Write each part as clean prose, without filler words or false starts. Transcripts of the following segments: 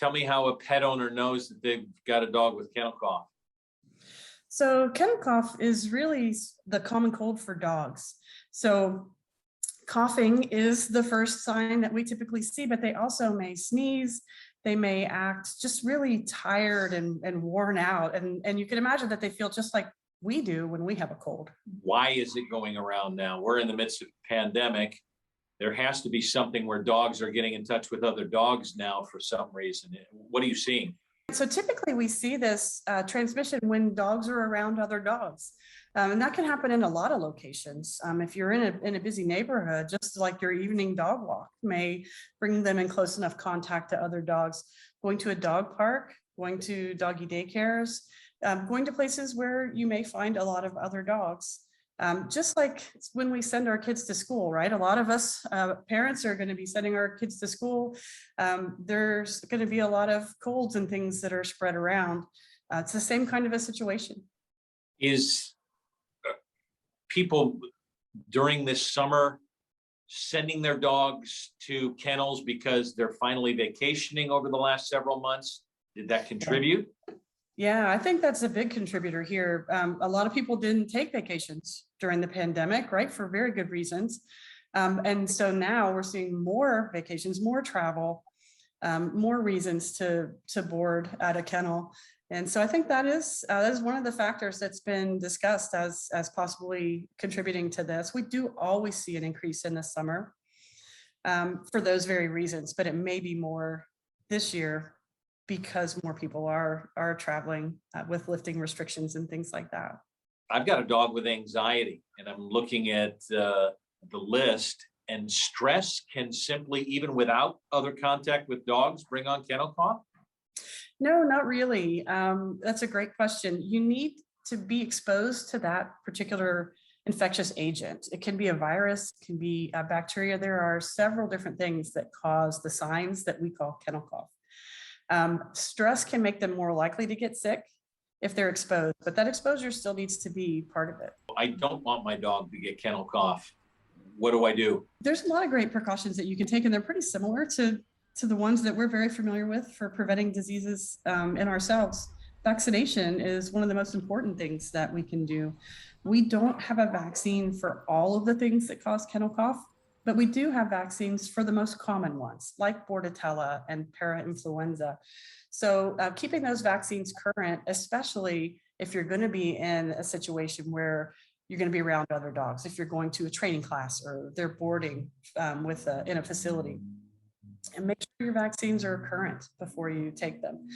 Tell me how a pet owner knows that they've got a dog with kennel cough. So kennel cough is really the common cold for dogs. So coughing is the first sign that we typically see, but they also may sneeze. They may act just really tired and worn out. And you can imagine that they feel just like we do when we have a cold. Why is it going around now? We're in the midst of a pandemic. There has to be something where dogs are getting in touch with other dogs now for some reason. What are you seeing? So typically we see this transmission when dogs are around other dogs. And that can happen in a lot of locations. If you're in a busy neighborhood, just like your evening dog walk may bring them in close enough contact to other dogs. Going to a dog park, going to doggy daycares, going to places where you may find a lot of other dogs. Just like when we send our kids to school, right? A lot of us parents are going to be sending our kids to school. There's going to be a lot of colds and things that are spread around. It's the same kind of a situation. Is people during this summer sending their dogs to kennels because they're finally vacationing over the last several months? Did that contribute? Yeah, I think that's a big contributor here. A lot of people didn't take vacations during the pandemic, right? For very good reasons. And so now we're seeing more vacations, more travel, more reasons to board at a kennel. And so I think that is one of the factors that's been discussed as possibly contributing to this. We do always see an increase in the summer for those very reasons, but it may be more this year because more people are traveling with lifting restrictions and things like that. I've got a dog with anxiety, and I'm looking at the list, and stress can simply, even without other contact with dogs, bring on kennel cough? No, not really. That's a great question. You need to be exposed to that particular infectious agent. It can be a virus, it can be a bacteria. There are several different things that cause the signs that we call kennel cough. Stress can make them more likely to get sick if they're exposed, but that exposure still needs to be part of it. I don't want my dog to get kennel cough. What do I do? There's a lot of great precautions that you can take, and they're pretty similar to the ones that we're very familiar with for preventing diseases in ourselves. Vaccination is one of the most important things that we can do. We don't have a vaccine for all of the things that cause kennel cough, but we do have vaccines for the most common ones, like Bordetella and parainfluenza. So keeping those vaccines current, especially if you're going to be in a situation where you're going to be around other dogs, if you're going to a training class or they're boarding in a facility. And make sure your vaccines are current before you take them.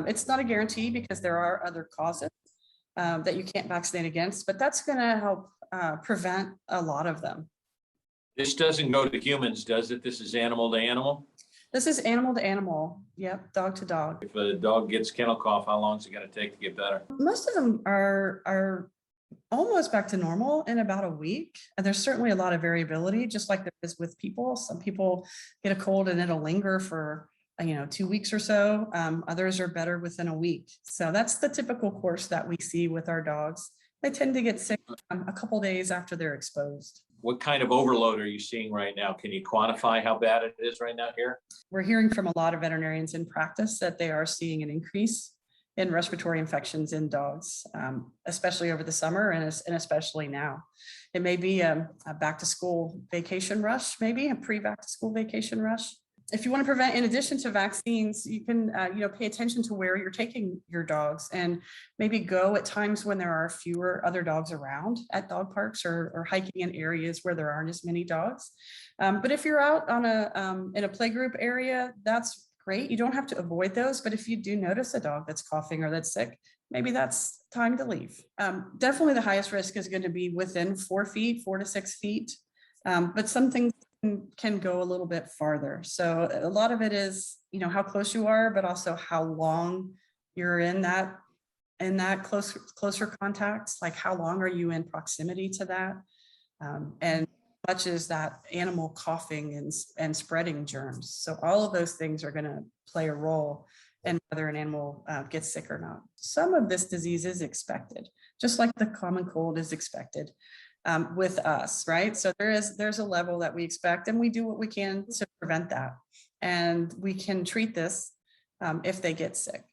It's not a guarantee because there are other causes that you can't vaccinate against, but that's going to help prevent a lot of them. This doesn't go to humans, does it? This is animal to animal? This is animal to animal. Yep, dog to dog. If a dog gets kennel cough, how long is it going to take to get better? Most of them are almost back to normal in about a week. And there's certainly a lot of variability, just like there is with people. Some people get a cold and it'll linger for 2 weeks or so. Others are better within a week. So that's the typical course that we see with our dogs. They tend to get sick a couple days after they're exposed. What kind of overload are you seeing right now? Can you quantify how bad it is right now here? We're hearing from a lot of veterinarians in practice that they are seeing an increase in respiratory infections in dogs, especially over the summer and especially now. It may be a back to school vacation rush, maybe a pre-back to school vacation rush. If you want to prevent, in addition to vaccines, you can pay attention to where you're taking your dogs and maybe go at times when there are fewer other dogs around at dog parks or hiking in areas where there aren't as many dogs. But if you're out on in a playgroup area, that's great. You don't have to avoid those, but if you do notice a dog that's coughing or that's sick, maybe that's time to leave. Definitely the highest risk is going to be within 4 to 6 feet, but some things can go a little bit farther. So a lot of it is, how close you are, but also how long you're in that closer contact. Like how long are you in proximity to that? And much as that animal coughing and spreading germs. So all of those things are going to play a role in whether an animal gets sick or not. Some of this disease is expected, just like the common cold is expected with us, right? So there's a level that we expect, and we do what we can to prevent that. And we can treat this if they get sick.